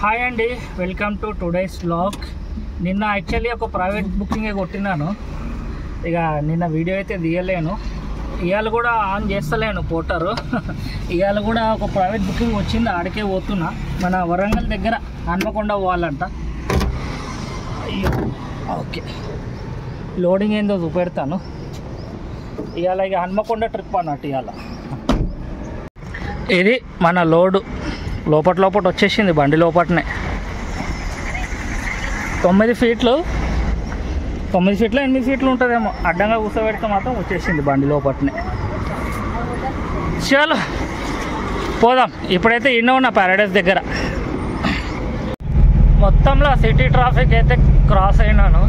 Hi అండి, welcome to today's vlog. నిన్న actually ఒక ప్రైవేట్ బుకింగే కొట్టినాను. ఇక నిన్న వీడియో అయితే తీయలేను. ఇవాళ కూడా ఆన్ చేస్తలేను పోర్టరు. ఇవాళ కూడా ఒక ప్రైవేట్ బుకింగ్ వచ్చింది, ఆడికే పోతున్నా. మన వరంగల్ దగ్గర హన్మకొండ పోవాలంట. అయ్యో ఓకే, లోడింగ్ ఏందో చూపెడతాను. ఇవాళ ఇక హన్మకొండ ట్రిప్ అన్నట్టు. ఇవాళ ఇది మన లోడు లోపల వచ్చేసింది, బండి లోపటనే. 9 ఫీట్లు 8 ఫీట్లు ఉంటుందేమో. అడ్డంగా కూర్చోబెడితే మాత్రం వచ్చేసింది బండి లోపటనే. చలో పోదాం. ఇప్పుడైతే ఇన్నో ఉన్న ప్యారడైస్ దగ్గర. మొత్తంలో సిటీ ట్రాఫిక్ అయితే క్రాస్ అయినాను.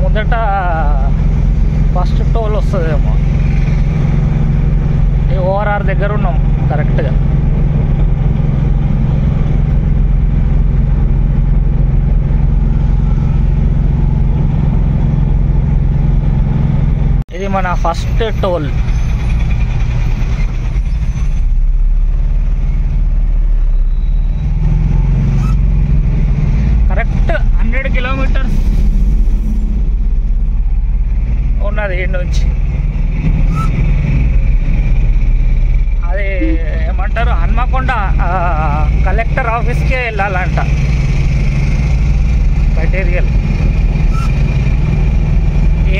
ముందట ఫస్ట్ టోల్ వస్తుందేమో. ఓఆర్ఆర్ దగ్గర ఉన్నాం కరెక్ట్గా. ఇది మన ఫస్ట్ టోల్. కరెక్ట్ 100 కిలోమీటర్స్ ఉన్నది ఈ నుంచి. అది ఏమంటారు, హన్మకొండ కలెక్టర్ ఆఫీస్కే వెళ్ళాలంట. మెటీరియల్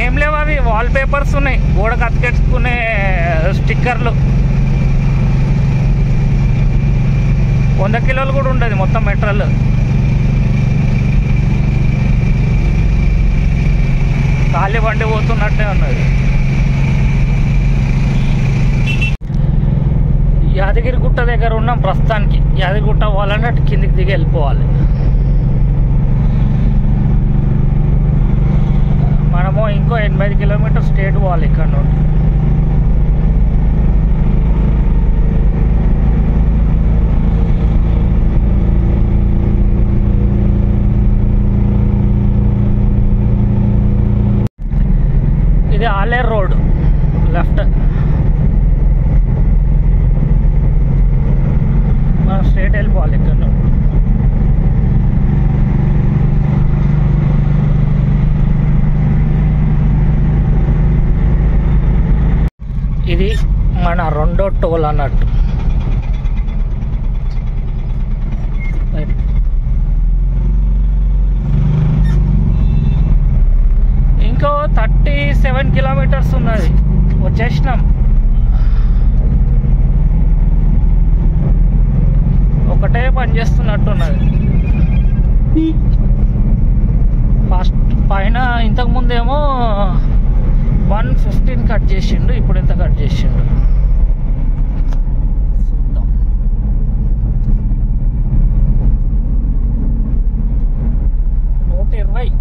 ఏం లేవు, అవి వాల్ పేపర్స్ ఉన్నాయి, గోడకు అతికెట్టుకునే స్టిక్కర్లు. 100 కిలోలు కూడా ఉండదు మొత్తం మెటీరియల్. ఖాళీ బండి పోతున్నట్టే ఉన్నది. యాదగిరిగుట్ట దగ్గర ఉన్నాం ప్రస్తుతానికి. యాదగిరిగుట్ట పోవాలంటే అటు కిందికి దిగి వెళ్ళిపోవాలి. మనము ఇంకో 85 కిలోమీటర్ స్టేట్ పోవాలి ఇక్కడ నుండి. ఇది ఆలేరు రోడ్, లెఫ్ట్. మనం స్ట్రేట్ వెళ్ళిపోవాలి ఇక్కడ నుండి. ఇది మన రెండో టోల్ అన్నట్టు. ఇంకో 37 కిలోమీటర్స్ ఉన్నది, వచ్చేసినాం. ఒకటే పని చేస్తున్నట్టున్నది. ఫస్ట్ పైన ఇంతకుముందేమో 115 కట్ చేసిండు, ఇప్పుడు ఎంత కట్ చేసిండు చూద్దాం. నూట 20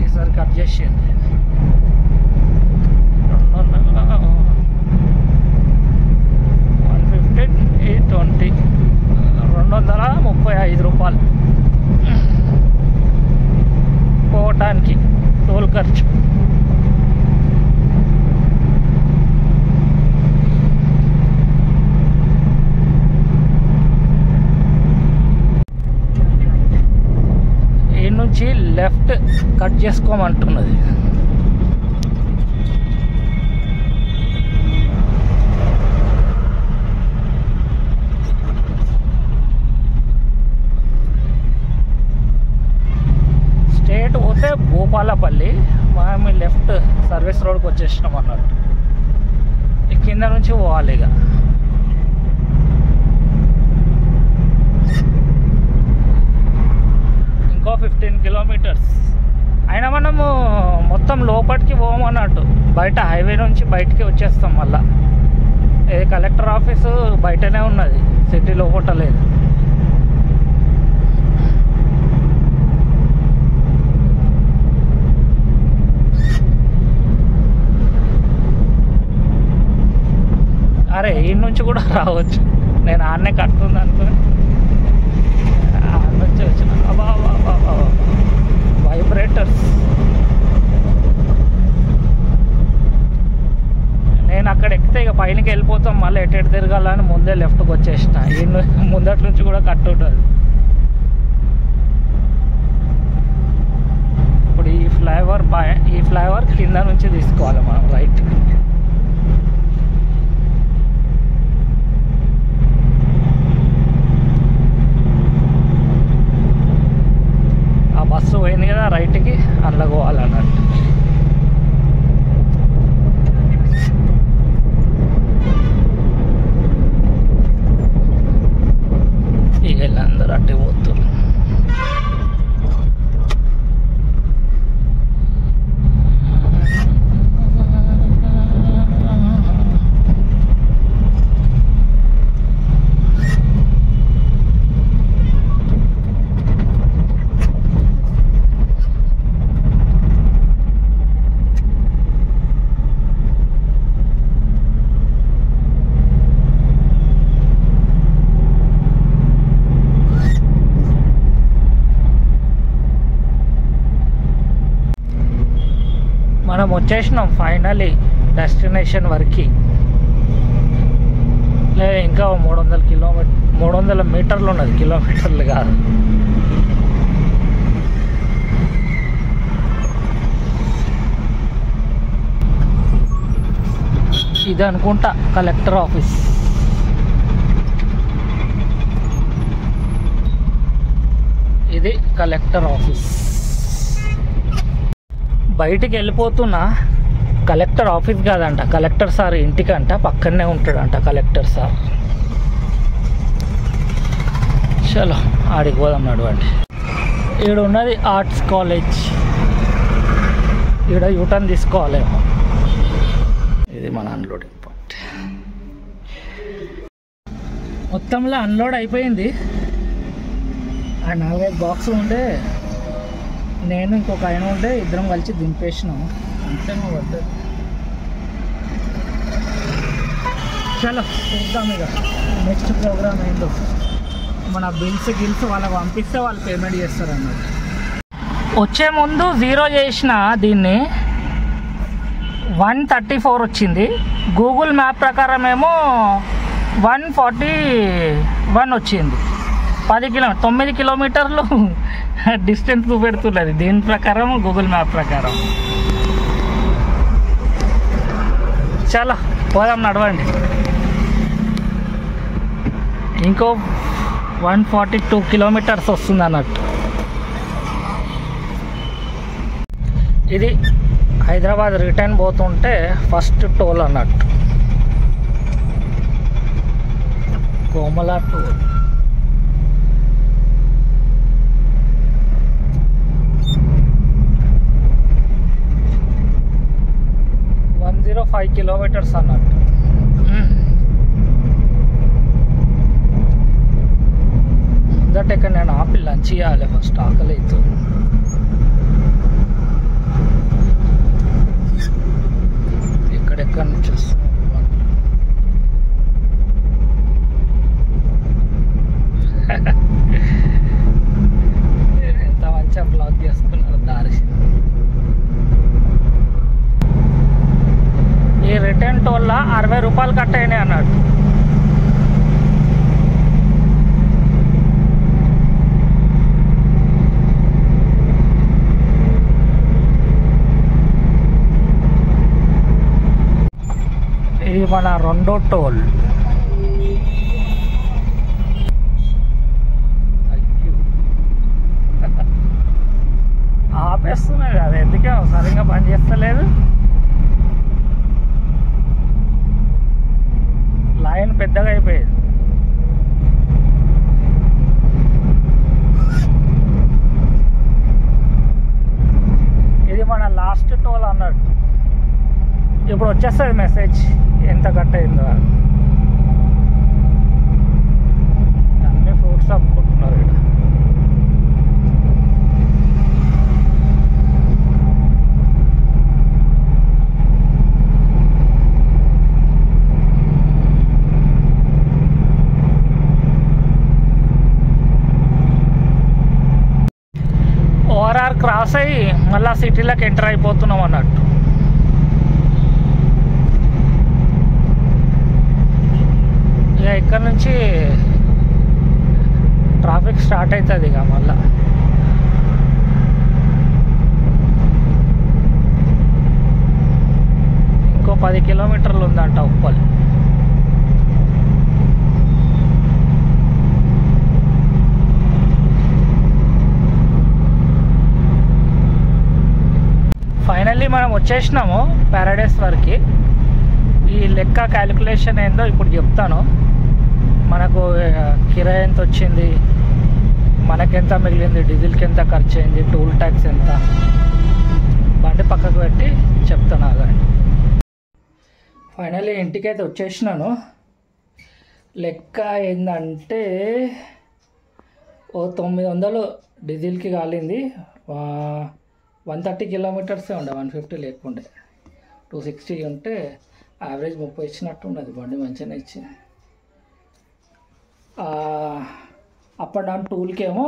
ఈసారి కట్ చేసింది. 115, 235 రూపాయలు పోవటానికి టోల్ ఖర్చు. ఈ నుంచి లెఫ్ట్ కట్ చేసుకోమంటున్నది. స్ట్రేట్ పోతే భూపాలపల్లి, మనం లెఫ్ట్ సర్వీస్ రోడ్కి వచ్చేసినాం అన్నట్టు. ఈ కింద నుంచి పోవాలి. ఇక ఇంకో 15 కిలోమీటర్స్ అయినా మనము మొత్తం లోపలికి పోమన్నట్టు. బయట హైవే నుంచి బయటికి వచ్చేస్తాం. మళ్ళా కలెక్టర్ ఆఫీసు బయటనే ఉన్నది, సిటీ లోపల లేదు. అరే ఈ నుంచి కూడా రావచ్చు, నేను ఆన్నే కట్టుకుంది అనుకుని ఆన్నుంచి వచ్చిన. వైబ్రేటర్స్. నేను అక్కడ ఎక్కితే ఇక పైనకి వెళ్ళిపోతాం, మళ్ళీ ఎటు తిరగాలని ముందే లెఫ్ట్కి వచ్చేసిన. ముందటి నుంచి కూడా కట్ ఉంటుంది. ఇప్పుడు ఈ ఫ్లైఓవర్ కింద నుంచి తీసుకోవాలి మనం రైట్. ఆ బస్సు పోయింది కదా రైట్కి, అందులో పోవాలన్నట్టు. ఇక వీళ్ళందరూ అట్టే పోతున్నారు. మనం వచ్చేసినాం ఫైనలీ డెస్టినేషన్ వరకు. లేదా ఇంకా 300 మీటర్లు ఉన్నది, కిలోమీటర్లు కాదు. ఇది అనుకుంటా కలెక్టర్ ఆఫీస్. ఇది కలెక్టర్ ఆఫీస్. బయటికి వెళ్ళిపోతున్నా. కలెక్టర్ ఆఫీస్ కాదంట, కలెక్టర్ సార్ ఇంటికంట, పక్కనే ఉంటాడంట కలెక్టర్ సార్. చలో ఆడికి పోదాం నడవండి. ఈడ ఉన్నది ఆర్ట్స్ కాలేజ్. ఈడ యూటర్న్ తీసుకోవాలేమో. ఇది మన అన్లోడింగ్ పాయింట్. మొత్తంలో అన్లోడ్ అయిపోయింది. ఆ 4-5 బాక్సులు ఉంటే నేను ఇంకొక ఆయన ఉంటే ఇద్దరం కలిసి దింపేసినాము. అంతే పడ్డది. చలో చూద్దాం ఇక నెక్స్ట్ ప్రోగ్రామ్ ఏందో. మన గిల్స్ వాళ్ళకి పంపిస్తే వాళ్ళు పేమెంట్ చేస్తారు అన్నమాట. వచ్చే ముందు 0 చేసిన దీన్ని 134 వచ్చింది. గూగుల్ మ్యాప్ ప్రకారం ఏమో 141 వచ్చింది. 9 కిలోమీటర్లు డిస్టెన్స్ చూపెడుతున్నది దీని ప్రకారం, గూగుల్ మ్యాప్ ప్రకారం. చాలా పోదాం నడవండి. ఇంకో 142 కిలోమీటర్స్ వస్తుంది అన్నట్టు. ఇది హైదరాబాద్ రిటర్న్ పోతుంటే ఫస్ట్ టోల్ అన్నట్టు, కోమల టోల్. జీరో 5 కిలోమీటర్స్ అన్నట్టు. దట్ ఇక్కడ నేను ఆపి లంచ్ చేయాలి ఫస్ట్, ఆకలి అవుతుంది. ఎక్కడెక్కడి నుంచి వస్తున్నాం. ఎంత మంచిగా బ్లాక్ చేసుకున్నారు దారి. ఈ రిటర్న్ టోల్లో 60 రూపాయలు కట్ అయినాయి అన్నట్టు. ఇది మన రెండో టోల్. ఆపేస్తున్నది అది, ఎందుకే సరిగ్గా పని చేస్తలేదు. లైన్ పెద్దగా అయిపోయేది. ఇది మన లాస్ట్ టోల్ అన్నట్టు. ఇప్పుడు వచ్చేస్తుంది మెసేజ్ ఎంత కట్ అయిందో. అన్ని ఫ్రూట్స్ అమ్ముకుంటున్నారు ఇక్కడ. ఓఆర్ఆర్ క్రాస్ అయ్యి మళ్ళీ సిటీలోకి ఎంటర్ అయిపోతున్నాం అన్నట్టు. నుంచి ట్రాఫిక్ స్టార్ట్ అవుతుంది ఇక మళ్ళా. ఇంకో 10 కిలోమీటర్లు ఉందంట ఉప్పల్. ఫైనల్లీ మనం వచ్చేసినాము ప్యారడైస్ వరకు. ఈ లెక్క క్యాలిక్యులేషన్ ఏందో ఇప్పుడు చెప్తాను. మనకు కిరాయి ఎంత వచ్చింది, మనకెంత మిగిలింది, డీజిల్కి ఎంత ఖర్చు అయింది, టోల్ ట్యాక్స్ ఎంత, బండి పక్కకు పెట్టి చెప్తాను ఆగండి. ఫైనల్లీ ఇంటికైతే వచ్చేసినాను. లెక్క ఏంటంటే ఓ 900 డీజిల్కి కాలింది. 130 కిలోమీటర్సే ఉండే, 150 లేకుండే. 260 ఉంటే యావరేజ్ 30 ఇచ్చినట్టు ఉన్నది. బండి మంచిగానే ఇచ్చింది. అప్ అండ్ డౌన్ టూల్కేమో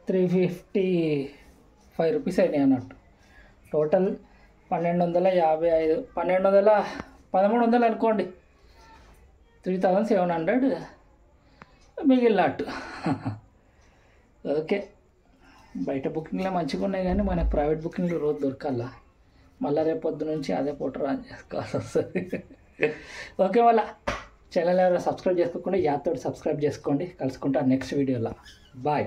355 రూపీస్ అయినాయి అన్నట్టు. టోటల్ 1255, 1300 అనుకోండి. 3700 మిగిలినట్టు. ఓకే, బయట బుకింగ్లో మంచిగా ఉన్నాయి కానీ మనకు ప్రైవేట్ బుకింగ్లో రోజు దొరకాల. మళ్ళీ రేపు పొద్దు నుంచి అదే పోటర్ ఆన్ చేసుకోవాల్సి వస్తుంది. ఓకే, మళ్ళీ ఛానల్ ఎవరైనా సబ్స్క్రైబ్ చేసుకోకుండా యాత్తో సబ్స్క్రైబ్ చేసుకోండి. కలుసుకుంటా నెక్స్ట్ వీడియోలో. బాయ్.